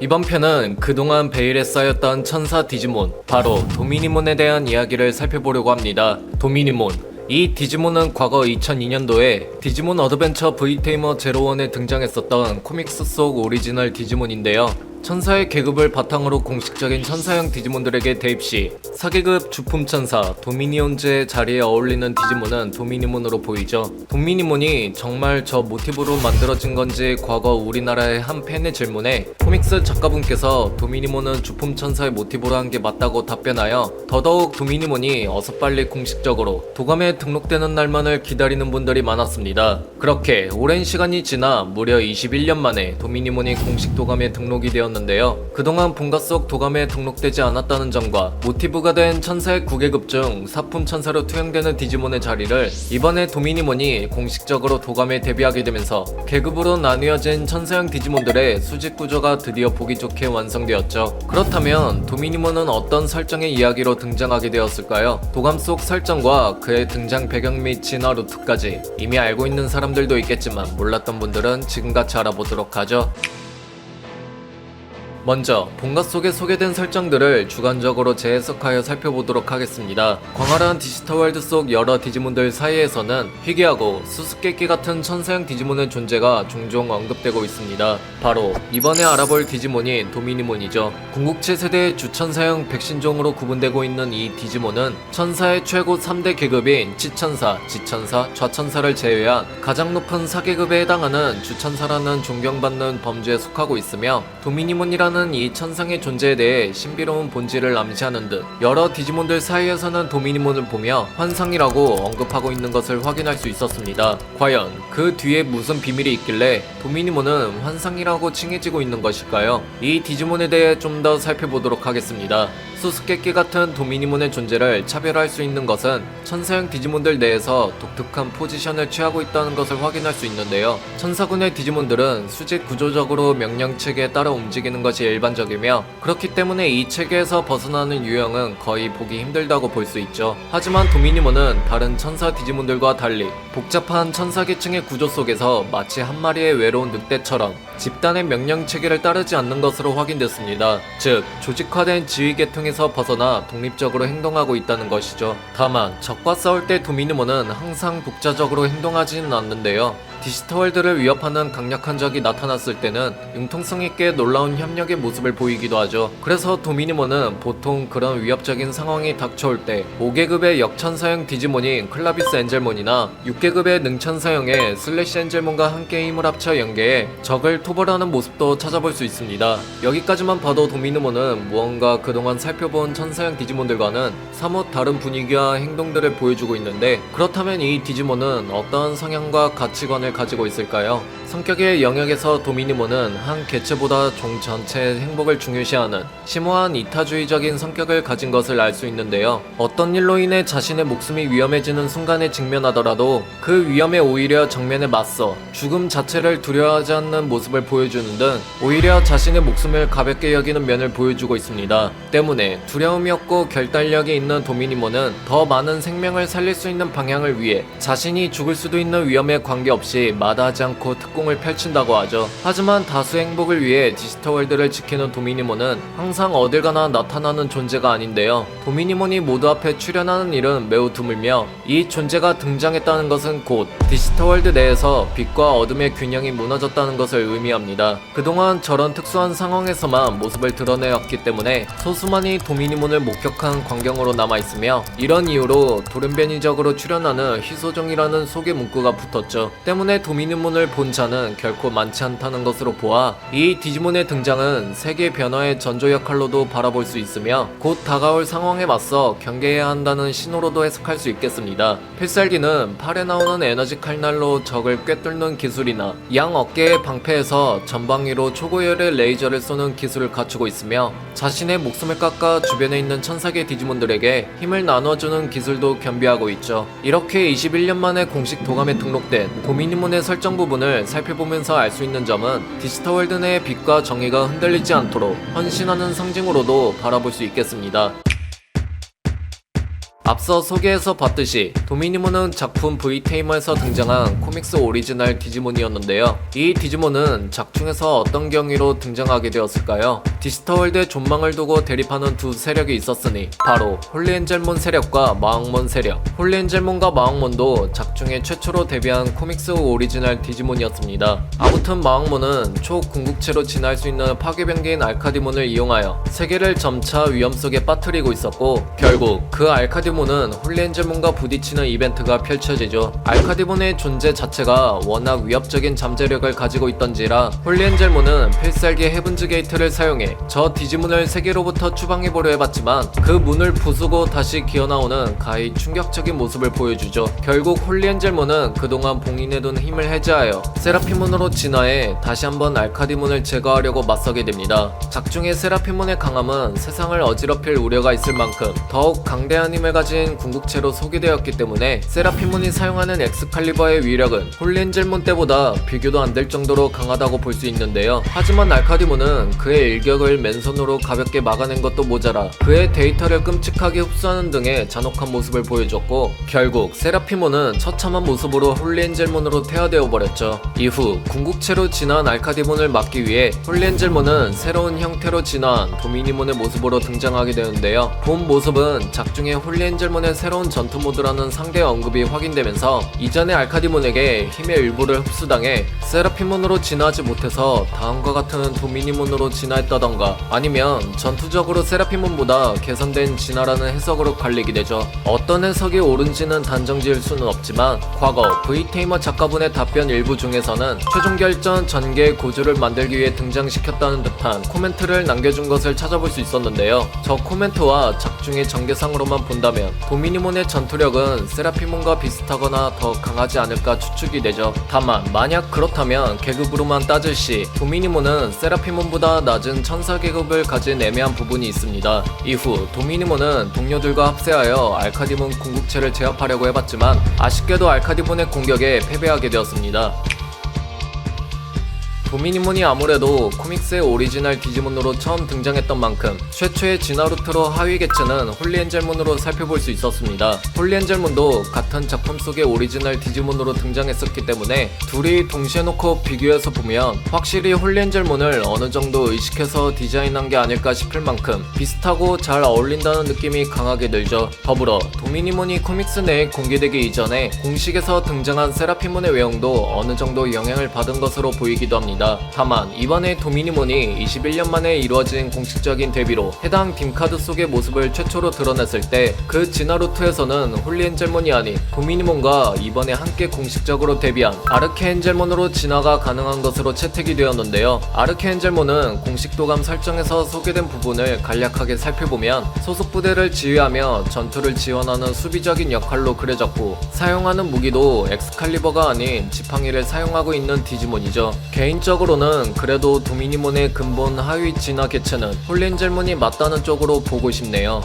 이번 편은 그동안 베일에 쌓였던 천사 디지몬, 바로 도미니몬에 대한 이야기를 살펴보려고 합니다. 도미니몬. 이 디지몬은 과거 2002년도에 디지몬 어드벤처 V테이머 제로원에 등장했었던 코믹스 속 오리지널 디지몬인데요. 천사의 계급을 바탕으로 공식적인 천사형 디지몬들에게 대입 시 4계급 주품 천사 도미니온즈의 자리에 어울리는 디지몬은 도미니몬으로 보이죠. 도미니몬이 정말 저 모티브로 만들어진 건지 과거 우리나라의 한 팬의 질문에 코믹스 작가분께서 도미니몬은 주품 천사의 모티브로 한 게 맞다고 답변하여 더더욱 도미니몬이 어서 빨리 공식적으로 도감에 등록되는 날만을 기다리는 분들이 많았습니다. 그렇게 오랜 시간이 지나 무려 21년 만에 도미니몬이 공식 도감에 등록이 되었는데요. 그동안 본가 속 도감에 등록되지 않았다는 점과 모티브가 된 천사의 9계급 중 사품 천사로 투영되는 디지몬의 자리를 이번에 도미니몬이 공식적으로 도감에 데뷔하게 되면서 계급으로 나뉘어진 천사형 디지몬들의 수직 구조가 드디어 보기 좋게 완성되었죠. 그렇다면 도미니몬은 어떤 설정의 이야기로 등장하게 되었을까요? 도감 속 설정과 그의 등장 배경 및 진화 루트까지 이미 알고 있는 사람들도 있겠지만 몰랐던 분들은 지금같이 알아보도록 하죠. 먼저 본가 속에 소개된 설정들을 주관적으로 재해석하여 살펴보도록 하겠습니다. 광활한 디지털월드 속 여러 디지몬들 사이에서는 희귀하고 수수께끼 같은 천사형 디지몬의 존재가 종종 언급되고 있습니다. 바로 이번에 알아볼 디지몬이 도미니몬이죠. 궁극체 세대의 주천사형 백신종으로 구분되고 있는 이 디지몬은 천사의 최고 3대 계급인 치천사, 지천사, 좌천사를 제외한 가장 높은 4계급에 해당하는 주천사라는 존경받는 범주에 속하고 있으며 도미니몬이라는 이 천상의 존재에 대해 신비로운 본질을 암시하는 듯 여러 디지몬들 사이에서는 도미니몬을 보며 환상이라고 언급하고 있는 것을 확인할 수 있었습니다. 과연 그 뒤에 무슨 비밀이 있길래 도미니몬은 환상이라고 칭해지고 있는 것일까요? 이 디지몬에 대해 좀 더 살펴보도록 하겠습니다. 수수께끼 같은 도미니몬의 존재를 차별할 수 있는 것은 천사형 디지몬들 내에서 독특한 포지션을 취하고 있다는 것을 확인할 수 있는데요. 천사군의 디지몬들은 수직 구조적으로 명령 체계에 따라 움직이는 것이 일반적이며 그렇기 때문에 이 체계에서 벗어나는 유형은 거의 보기 힘들다고 볼 수 있죠. 하지만 도미니몬은 다른 천사 디지몬들과 달리 복잡한 천사계층의 구조 속에서 마치 한 마리의 외로운 늑대처럼 집단의 명령 체계를 따르지 않는 것으로 확인됐습니다. 즉 조직화된 지휘 계통에서 벗어나 독립적으로 행동하고 있다는 것이죠. 다만 적과 싸울 때 도미니몬은 항상 독자적으로 행동하지는 않는데요. 디지털월드를 위협하는 강력한 적이 나타났을 때는 융통성 있게 놀라운 협력의 모습을 보이기도 하죠. 그래서 도미니몬은 보통 그런 위협적인 상황이 닥쳐올 때 5계급의 역천사형 디지몬인 클라비스 엔젤몬이나 6계급의 능천사형의 슬래시 엔젤몬과 함께 힘을 합쳐 연계해 적을 토벌하는 모습도 찾아볼 수 있습니다. 여기까지만 봐도 도미니몬은 무언가 그동안 살펴본 천사형 디지몬들과는 사뭇 다른 분위기와 행동들을 보여주고 있는데, 그렇다면 이 디지몬은 어떠한 성향과 가치관을 가지고 있을까요? 성격의 영역에서 도미니몬은 한 개체보다 종 전체의 행복을 중요시하는 심오한 이타주의적인 성격을 가진 것을 알 수 있는데요. 어떤 일로 인해 자신의 목숨이 위험해지는 순간에 직면하더라도 그 위험에 오히려 정면에 맞서 죽음 자체를 두려워하지 않는 모습을 보여주는 등 오히려 자신의 목숨을 가볍게 여기는 면을 보여주고 있습니다. 때문에 두려움이 없고 결단력이 있는 도미니몬은 더 많은 생명을 살릴 수 있는 방향을 위해 자신이 죽을 수도 있는 위험에 관계없이 마다하지 않고 특공을 펼친다고 하죠. 하지만 다수의 행복을 위해 디지털월드를 지키는 도미니몬은 항상 어딜 가나 나타나는 존재가 아닌데요. 도미니몬이 모두 앞에 출연하는 일은 매우 드물며 이 존재가 등장했다는 것은 곧 디지털월드 내에서 빛과 어둠의 균형이 무너졌다는 것을 의미합니다. 그동안 저런 특수한 상황에서만 모습을 드러내었기 때문에 소수만이 도미니몬을 목격한 광경으로 남아있으며, 이런 이유로 돌연변이적으로 출연하는 희소종이라는 소개 문구가 붙었죠. 때문에 도미니몬을 본 자는 결코 많지 않다는 것으로 보아 이 디지몬의 등장은 세계 변화의 전조 역할로도 바라볼 수 있으며 곧 다가올 상황에 맞서 경계해야 한다는 신호로도 해석할 수 있겠습니다. 필살기는 팔에 나오는 에너지 칼날로 적을 꿰뚫는 기술이나 양 어깨의 방패에서 전방위로 초고열의 레이저를 쏘는 기술을 갖추고 있으며, 자신의 목숨을 깎아 주변에 있는 천사계 디지몬들에게 힘을 나눠주는 기술도 겸비하고 있죠. 이렇게 21년 만에 공식 도감에 등록된 도미니몬의 설정 부분을 살펴보면서 알 수 있는 점은 디지털월드 내의 빛과 정의가 흔들리지 않도록 헌신하는 상징으로도 바라볼 수 있겠습니다. 앞서 소개해서 봤듯이 도미니몬은 작품 V테이머에서 등장한 코믹스 오리지널 디지몬이었는데요. 이 디지몬은 작중에서 어떤 경위로 등장하게 되었을까요? 디지털월드의 존망을 두고 대립하는 두 세력이 있었으니 바로 홀리엔젤몬 세력과 마왕몬 세력. 홀리엔젤몬과 마왕몬도 작중에 최초로 데뷔한 코믹스 오리지널 디지몬이었습니다. 아무튼 마왕몬은 초궁극체로 진화할 수 있는 파괴병기인 알카디몬을 이용하여 세계를 점차 위험 속에 빠뜨리고 있었고, 결국 그 알카디몬은 홀리엔젤몬과 부딪히는 이벤트가 펼쳐지죠. 알카디몬의 존재 자체가 워낙 위협적인 잠재력을 가지고 있던지라 홀리엔젤몬은 필살기 헤븐즈 게이트를 사용해 저 디지몬을 세계로부터 추방해보려 해봤지만 그 문을 부수고 다시 기어나오는 가히 충격적인 모습을 보여주죠. 결국 홀리엔젤몬은 그동안 봉인해둔 힘을 해제하여 세라피몬으로 진화해 다시 한번 알카디몬을 제거하려고 맞서게 됩니다. 작중의 세라피몬의 강함은 세상을 어지럽힐 우려가 있을 만큼 더욱 강대한 힘을 가진 궁극체로 소개되었기 때문에 세라피몬이 사용하는 엑스칼리버의 위력은 홀리엔젤몬 때보다 비교도 안 될 정도로 강하다고 볼 수 있는데요. 하지만 알카디몬은 그의 일격을 맨손으로 가볍게 막아낸 것도 모자라 그의 데이터를 끔찍하게 흡수하는 등의 잔혹한 모습을 보여줬고, 결국 세라피몬은 처참한 모습으로 홀리엔젤몬으로 퇴화되어 버렸죠. 이후 궁극체로 진화한 알카디몬을 막기 위해 홀리엔젤몬은 새로운 형태로 진화한 도미니몬의 모습으로 등장하게 되는데요. 본 모습은 작중의 홀리엔젤몬의 새로운 전투 모드라는 상대 언급이 확인되면서 이전의 알카디몬에게 힘의 일부를 흡수당해 세라피몬으로 진화하지 못해서 다음과 같은 도미니몬으로 진화했다던가 아니면 전투적으로 세라피몬보다 개선된 진화라는 해석으로 갈리게 되죠. 어떤 해석이 옳은지는 단정지을 수는 없지만 과거 V테이머 작가분의 답변 일부 중에서는 최종 결전 전개의 고주를 만들기 위해 등장시켰다는 듯한 코멘트를 남겨준 것을 찾아볼 수 있었는데요. 저 코멘트와 작중의 전개상으로만 본다면 도미니몬의 전투력은 세라피몬과 비슷하거나 더 강하지 않을까 추측이 되죠. 다만 만약 그렇다면 계급으로만 따질 시 도미니몬은 세라피몬보다 낮은 천사 계급을 가진 애매한 부분이 있습니다. 이후 도미니몬은 동료들과 합세하여 알카디몬 궁극체를 제압하려고 해봤지만 아쉽게도 알카디몬의 공격에 패배하게 되었습니다. 도미니몬이 아무래도 코믹스의 오리지널 디지몬으로 처음 등장했던 만큼 최초의 진화 루트로 하위 계층은 홀리엔젤몬으로 살펴볼 수 있었습니다. 홀리엔젤몬도 같은 작품 속의 오리지널 디지몬으로 등장했었기 때문에 둘이 동시에 놓고 비교해서 보면 확실히 홀리엔젤몬을 어느 정도 의식해서 디자인한 게 아닐까 싶을 만큼 비슷하고 잘 어울린다는 느낌이 강하게 들죠. 더불어 도미니몬이 코믹스 내에 공개되기 이전에 공식에서 등장한 세라피몬의 외형도 어느 정도 영향을 받은 것으로 보이기도 합니다. 다만 이번에 도미니몬이 21년 만에 이루어진 공식적인 데뷔로 해당 딤카드 속의 모습을 최초로 드러냈을 때 그 진화 루트에서는 홀리엔젤몬이 아닌 도미니몬과 이번에 함께 공식적으로 데뷔한 아르케엔젤몬으로 진화가 가능한 것으로 채택이 되었는데요. 아르케엔젤몬은 공식 도감 설정에서 소개된 부분을 간략하게 살펴보면 소속 부대를 지휘하며 전투를 지원하는 수비적인 역할로 그려졌고, 사용하는 무기도 엑스칼리버가 아닌 지팡이를 사용하고 있는 디지몬이죠. 개인적으로는 그래도 도미니몬의 근본 하위 진화 개체는 홀리엔젤몬이 맞다는 쪽으로 보고 싶네요.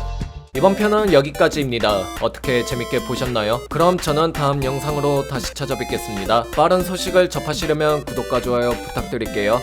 이번 편은 여기까지입니다. 어떻게 재밌게 보셨나요? 그럼 저는 다음 영상으로 다시 찾아뵙겠습니다. 빠른 소식을 접하시려면 구독과 좋아요 부탁드릴게요.